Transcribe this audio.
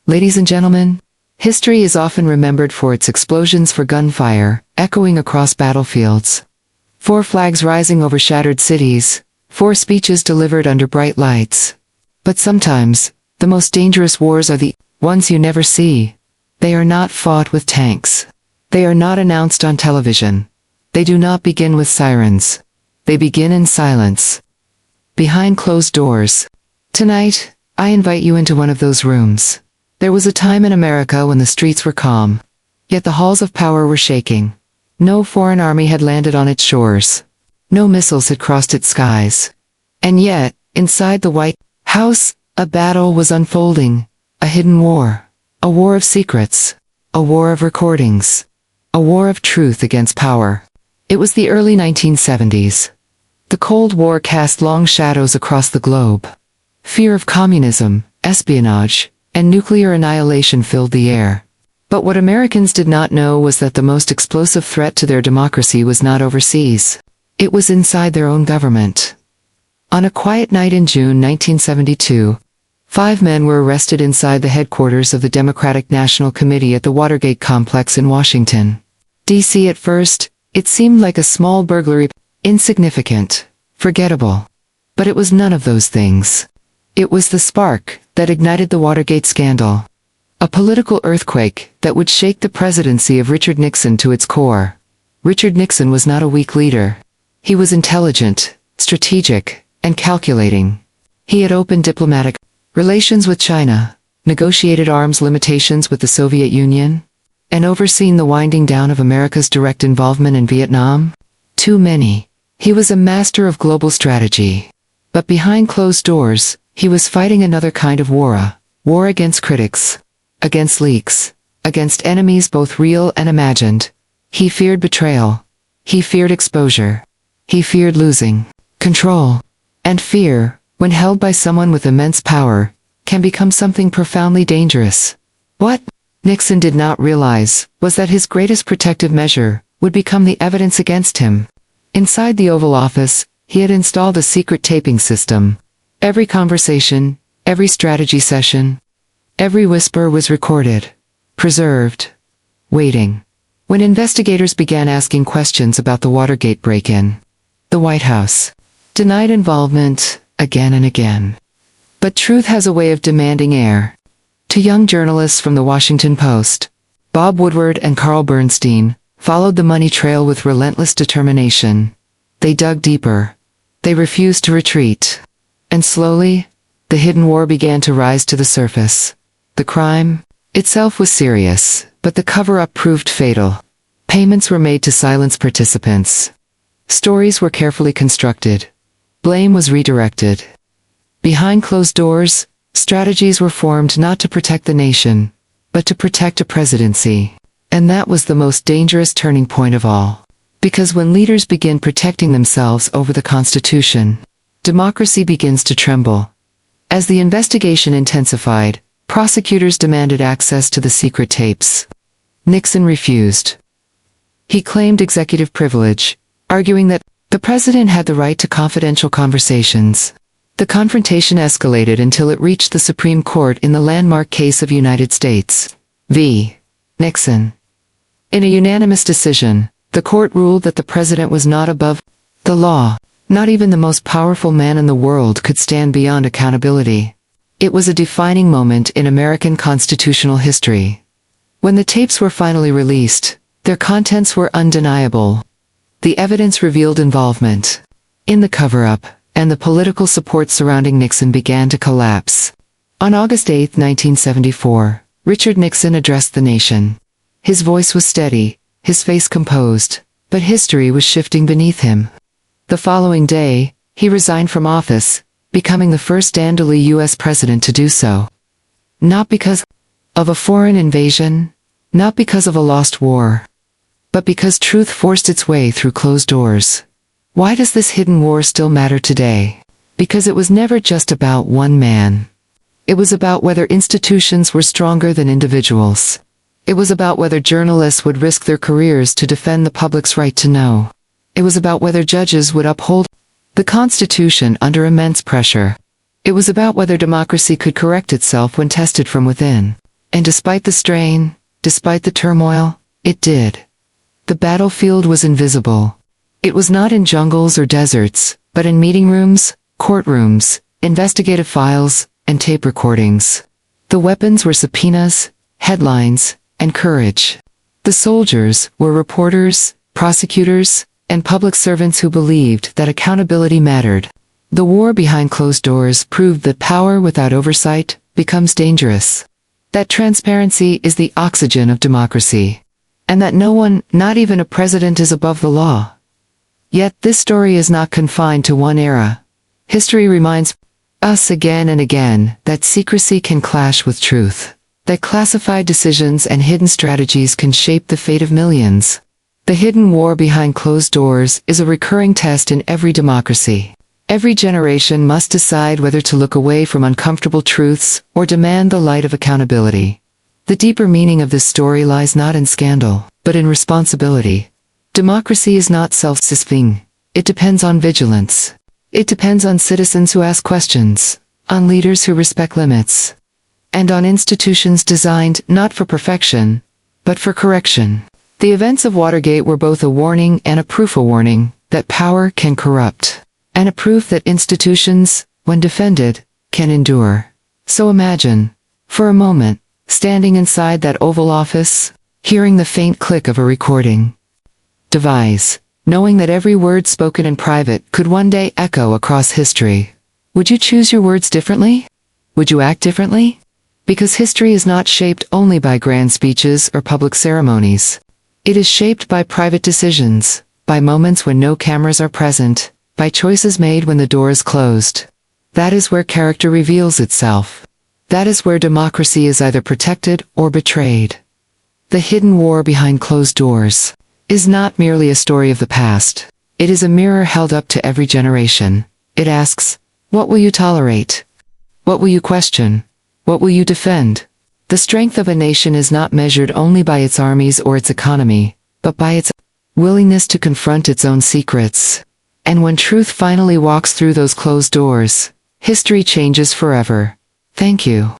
Ladies and gentlemen, history is often remembered for its explosions for gunfire, echoing across battlefields. 4 flags rising over shattered cities, 4 speeches delivered under bright lights. But sometimes, the most dangerous wars are the ones you never see. They are not fought with tanks. They are not announced on television. They do not begin with sirens. They begin in silence. Behind closed doors. Tonight, I invite you into one of those rooms. There was a time in America when the streets were calm. Yet the halls of power were shaking. No foreign army had landed on its shores. No missiles had crossed its skies. And yet, inside the White House, a battle was unfolding. A hidden war. A war of secrets. A war of recordings. A war of truth against power. It was the early 1970s. The Cold War cast long shadows across the globe. Fear of communism, espionage, and nuclear annihilation filled the air. But what Americans did not know was that the most explosive threat to their democracy was not overseas. It was inside their own government. On a quiet night in June 1972, 5 men were arrested inside the headquarters of the Democratic National Committee at the Watergate complex in Washington, D.C. At first, it seemed like a small burglary, insignificant, forgettable. But it was none of those things. It was the spark that ignited the Watergate scandal. A political earthquake that would shake the presidency of Richard Nixon to its core. Richard Nixon was not a weak leader. He was intelligent, strategic, and calculating. He had opened diplomatic relations with China, negotiated arms limitations with the Soviet Union, and overseen the winding down of America's direct involvement in Vietnam. Too many. He was a master of global strategy. But behind closed doors, he was fighting another kind of war, a war against critics, against leaks, against enemies both real and imagined. He feared betrayal. He feared exposure. He feared losing control. And fear, when held by someone with immense power, can become something profoundly dangerous. What Nixon did not realize was that his greatest protective measure would become the evidence against him. Inside the Oval Office, he had installed a secret taping system. Every conversation, every strategy session, every whisper was recorded, preserved, waiting. When investigators began asking questions about the Watergate break-in, the White House denied involvement again and again. But truth has a way of demanding air. Two young journalists from the Washington Post, Bob Woodward and Carl Bernstein, followed the money trail with relentless determination. They dug deeper. They refused to retreat. And slowly, the hidden war began to rise to the surface. The crime itself was serious, but the cover-up proved fatal. Payments were made to silence participants. Stories were carefully constructed. Blame was redirected. Behind closed doors, strategies were formed not to protect the nation, but to protect a presidency. And that was the most dangerous turning point of all. Because when leaders begin protecting themselves over the Constitution, democracy begins to tremble. As the investigation intensified, prosecutors demanded access to the secret tapes. Nixon refused. He claimed executive privilege, arguing that the president had the right to confidential conversations. The confrontation escalated until it reached the Supreme Court in the landmark case of United States v. Nixon. In a unanimous decision, the court ruled that the president was not above the law. Not even the most powerful man in the world could stand beyond accountability. It was a defining moment in American constitutional history. When the tapes were finally released, their contents were undeniable. The evidence revealed involvement in the cover-up, and the political support surrounding Nixon began to collapse. On August 8, 1974, Richard Nixon addressed the nation. His voice was steady, his face composed, but history was shifting beneath him. The following day, he resigned from office, becoming the first elderly U.S. president to do so. Not because of a foreign invasion, not because of a lost war, but because truth forced its way through closed doors. Why does this hidden war still matter today? Because it was never just about one man. It was about whether institutions were stronger than individuals. It was about whether journalists would risk their careers to defend the public's right to know. It was about whether judges would uphold the Constitution under immense pressure. It was about whether democracy could correct itself when tested from within. And despite the strain, despite the turmoil, it did. The battlefield was invisible. It was not in jungles or deserts, but in meeting rooms, courtrooms, investigative files, and tape recordings. The weapons were subpoenas, headlines, and courage. The soldiers were reporters, prosecutors, and public servants who believed that accountability mattered. The war behind closed doors proved that power without oversight becomes dangerous. That transparency is the oxygen of democracy. And that no one, not even a president, is above the law. Yet this story is not confined to one era. History reminds us again and again that secrecy can clash with truth. That classified decisions and hidden strategies can shape the fate of millions. The hidden war behind closed doors is a recurring test in every democracy. Every generation must decide whether to look away from uncomfortable truths or demand the light of accountability. The deeper meaning of this story lies not in scandal, but in responsibility. Democracy is not self-sustaining. It depends on vigilance. It depends on citizens who ask questions, on leaders who respect limits, and on institutions designed not for perfection, but for correction. The events of Watergate were both a warning and a proof, a warning that power can corrupt, and a proof that institutions, when defended, can endure. So imagine, for a moment, standing inside that Oval Office, hearing the faint click of a recording device, knowing that every word spoken in private could one day echo across history. Would you choose your words differently? Would you act differently? Because history is not shaped only by grand speeches or public ceremonies. It is shaped by private decisions, by moments when no cameras are present, by choices made when the door is closed. That is where character reveals itself. That is where democracy is either protected or betrayed. The hidden war behind closed doors is not merely a story of the past. It is a mirror held up to every generation. It asks, what will you tolerate? What will you question? What will you defend? The strength of a nation is not measured only by its armies or its economy, but by its willingness to confront its own secrets. And when truth finally walks through those closed doors, history changes forever. Thank you.